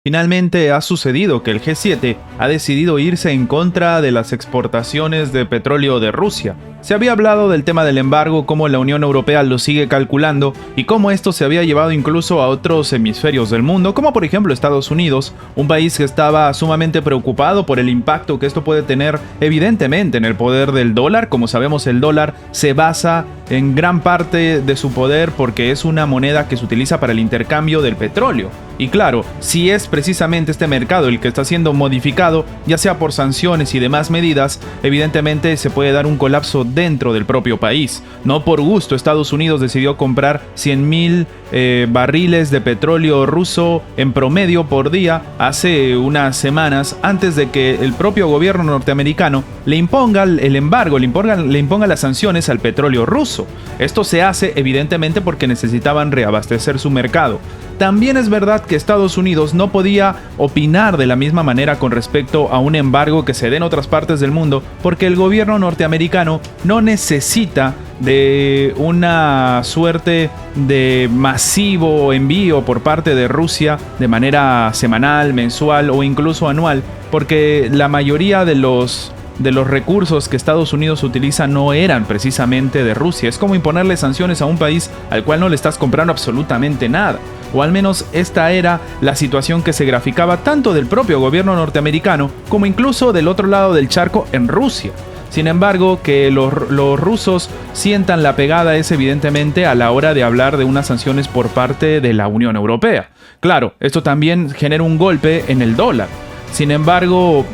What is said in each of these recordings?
Finalmente ha sucedido que el G7 ha decidido irse en contra de las exportaciones de petróleo de Rusia. Se había hablado del tema del embargo, cómo la Unión Europea lo sigue calculando y cómo esto se había llevado incluso a otros hemisferios del mundo, como por ejemplo Estados Unidos, un país que estaba sumamente preocupado por el impacto que esto puede tener evidentemente en el poder del dólar. Como sabemos, el dólar se basa en gran parte de su poder porque es una moneda que se utiliza para el intercambio del petróleo. Y claro, si es precisamente este mercado el que está siendo modificado, ya sea por sanciones y demás medidas, evidentemente se puede dar un colapso dentro del propio país. No por gusto, Estados Unidos decidió comprar 100.000 barriles de petróleo ruso en promedio por día hace unas semanas, antes de que el propio gobierno norteamericano le imponga el embargo, le imponga las sanciones al petróleo ruso. Esto se hace evidentemente porque necesitaban reabastecer su mercado. También es verdad que Estados Unidos no podía opinar de la misma manera con respecto a un embargo que se dé en otras partes del mundo, porque el gobierno norteamericano no necesita de una suerte de masivo envío por parte de Rusia de manera semanal, mensual o incluso anual, porque la mayoría de los recursos que Estados Unidos utiliza no eran precisamente de Rusia. Es como imponerle sanciones a un país al cual no le estás comprando absolutamente nada. O al menos esta era la situación que se graficaba tanto del propio gobierno norteamericano como incluso del otro lado del charco en Rusia. Sin embargo, que los rusos sientan la pegada es evidentemente a la hora de hablar de unas sanciones por parte de la Unión Europea. Claro, esto también genera un golpe en el dólar. Sin embargo,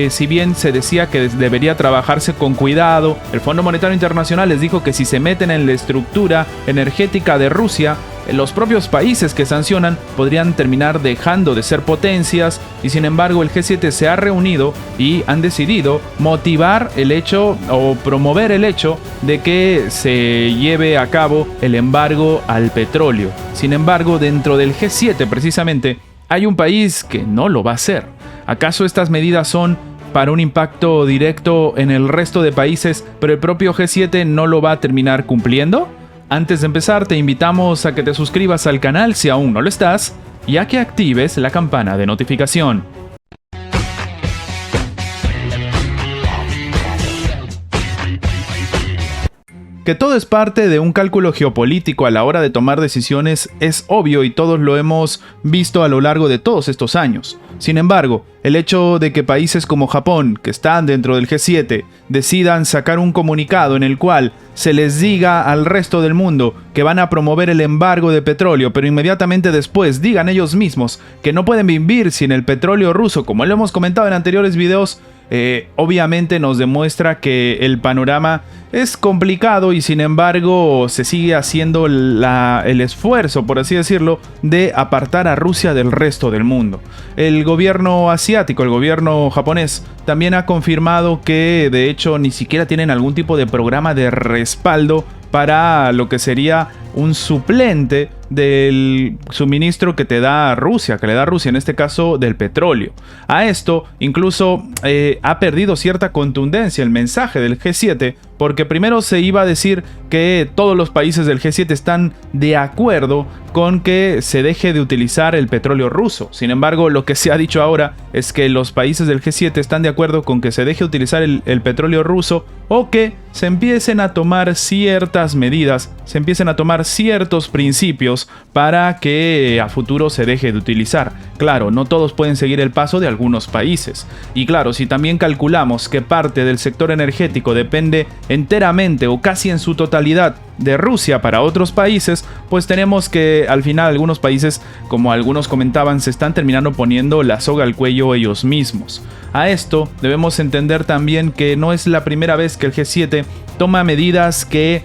si bien se decía que debería trabajarse con cuidado, el Fondo Monetario Internacional les dijo que si se meten en la estructura energética de Rusia, los propios países que sancionan podrían terminar dejando de ser potencias, y sin embargo el G7 se ha reunido y han decidido motivar el hecho o promover el hecho de que se lleve a cabo el embargo al petróleo. Sin embargo, dentro del G7 precisamente hay un país que no lo va a hacer. ¿Acaso estas medidas son para un impacto directo en el resto de países, pero el propio G7 no lo va a terminar cumpliendo? Antes de empezar, te invitamos a que te suscribas al canal si aún no lo estás y a que actives la campana de notificación. Que todo es parte de un cálculo geopolítico a la hora de tomar decisiones es obvio y todos lo hemos visto a lo largo de todos estos años. Sin embargo, el hecho de que países como Japón, que están dentro del G7, decidan sacar un comunicado en el cual se les diga al resto del mundo que van a promover el embargo de petróleo, pero inmediatamente después digan ellos mismos que no pueden vivir sin el petróleo ruso, como lo hemos comentado en anteriores videos, obviamente nos demuestra que el panorama es complicado y sin embargo se sigue haciendo el esfuerzo, por así decirlo, de apartar a Rusia del resto del mundo. El gobierno asiático, el gobierno japonés, también ha confirmado que de hecho ni siquiera tienen algún tipo de programa de respaldo para lo que sería un suplente del suministro que te da Rusia, que le da Rusia, en este caso del petróleo. A esto incluso ha perdido cierta contundencia el mensaje del G7, porque primero se iba a decir que todos los países del G7 están de acuerdo con que se deje de utilizar el petróleo ruso. Sin embargo, lo que se ha dicho ahora es que los países del G7 están de acuerdo con que se deje de utilizar el petróleo ruso, o que se empiecen a tomar ciertas medidas, se empiecen a tomar ciertos principios para que a futuro se deje de utilizar. Claro, no todos pueden seguir el paso de algunos países. Y claro, si también calculamos que parte del sector energético depende enteramente o casi en su totalidad de Rusia para otros países, pues tenemos que al final algunos países, como algunos comentaban, se están terminando poniendo la soga al cuello ellos mismos. A esto debemos entender también que no es la primera vez que el G7 toma medidas que,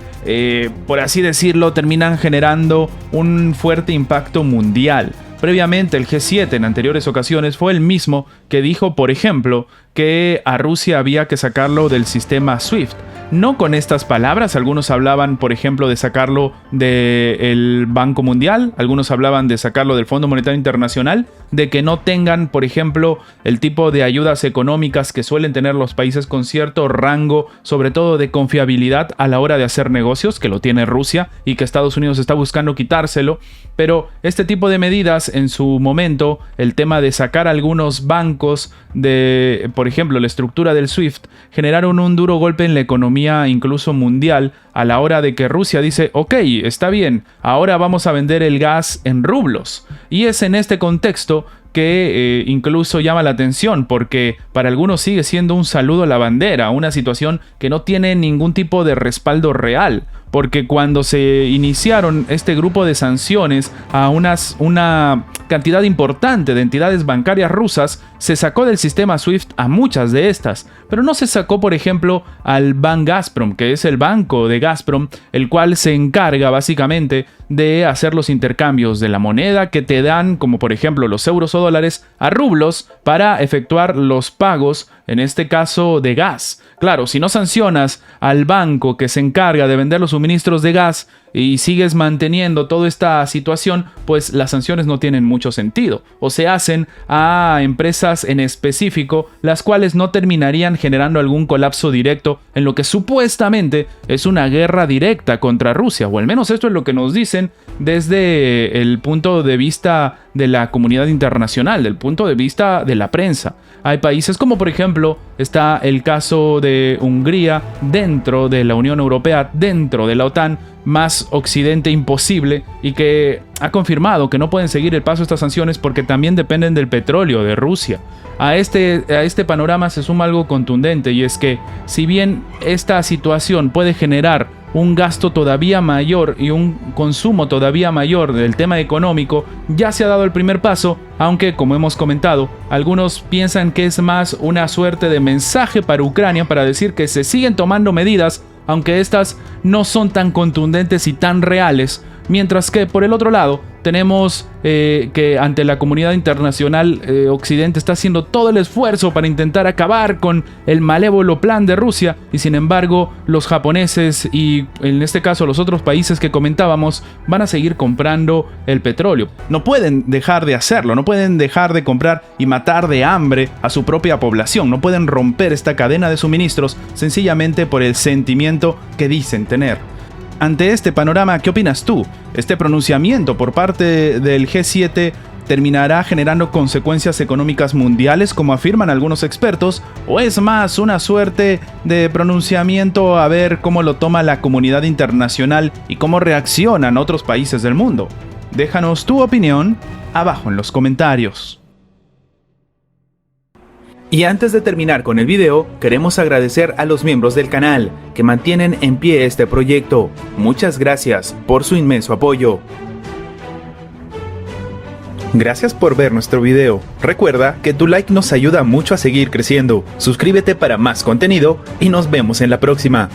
por así decirlo, terminan generando un fuerte impacto mundial. Previamente, el G7 en anteriores ocasiones fue el mismo que dijo, por ejemplo, que a Rusia había que sacarlo del sistema SWIFT. no con estas palabras. Algunos hablaban, por ejemplo, de sacarlo del Banco Mundial, algunos hablaban de sacarlo del Fondo Monetario Internacional, de que no tengan, por ejemplo, el tipo de ayudas económicas que suelen tener los países con cierto rango, sobre todo de confiabilidad a la hora de hacer negocios, que lo tiene Rusia y que Estados Unidos está buscando quitárselo. Pero este tipo de medidas, en su momento, el tema de sacar algunos bancos de, por ejemplo, la estructura del SWIFT, generaron un duro golpe en la economía incluso mundial, a la hora de que Rusia dice, ok, está bien, ahora vamos a vender el gas en rublos. Y es en este contexto que incluso llama la atención, porque para algunos sigue siendo un saludo a la bandera, una situación que no tiene ningún tipo de respaldo real. Porque cuando se iniciaron este grupo de sanciones a una cantidad importante de entidades bancarias rusas, se sacó del sistema SWIFT a muchas de estas, pero no se sacó, por ejemplo, al Bank Gazprom, que es el banco de Gazprom, el cual se encarga básicamente de hacer los intercambios de la moneda que te dan, como por ejemplo los euros o dólares, a rublos para efectuar los pagos, en este caso de gas. Claro, si no sancionas al banco que se encarga de vender los suministros de gas y sigues manteniendo toda esta situación, pues las sanciones no tienen mucho sentido, o se hacen a empresas en específico, las cuales no terminarían generando algún colapso directo en lo que supuestamente es una guerra directa contra Rusia, o al menos esto es lo que nos dicen desde el punto de vista de la comunidad internacional, del punto de vista de la prensa. Hay países como por ejemplo está el caso de Hungría dentro de la Unión Europea, dentro de la OTAN, más occidente imposible, y que ha confirmado que no pueden seguir el paso de estas sanciones porque también dependen del petróleo de Rusia. A este panorama se suma algo contundente, y es que si bien esta situación puede generar un gasto todavía mayor y un consumo todavía mayor del tema económico, ya se ha dado el primer paso, aunque como hemos comentado, algunos piensan que es más una suerte de mensaje para Ucrania para decir que se siguen tomando medidas, aunque estas no son tan contundentes y tan reales, mientras que por el otro lado tenemos que ante la comunidad internacional Occidente está haciendo todo el esfuerzo para intentar acabar con el malévolo plan de Rusia, y sin embargo los japoneses y en este caso los otros países que comentábamos van a seguir comprando el petróleo. No pueden dejar de hacerlo, no pueden dejar de comprar y matar de hambre a su propia población, no pueden romper esta cadena de suministros sencillamente por el sentimiento que dicen tener. Ante este panorama, ¿qué opinas tú? ¿Este pronunciamiento por parte del G7 terminará generando consecuencias económicas mundiales, como afirman algunos expertos, o es más una suerte de pronunciamiento a ver cómo lo toma la comunidad internacional y cómo reaccionan otros países del mundo? Déjanos tu opinión abajo en los comentarios. Y antes de terminar con el video, queremos agradecer a los miembros del canal que mantienen en pie este proyecto. Muchas gracias por su inmenso apoyo. Gracias por ver nuestro video. Recuerda que tu like nos ayuda mucho a seguir creciendo. Suscríbete para más contenido y nos vemos en la próxima.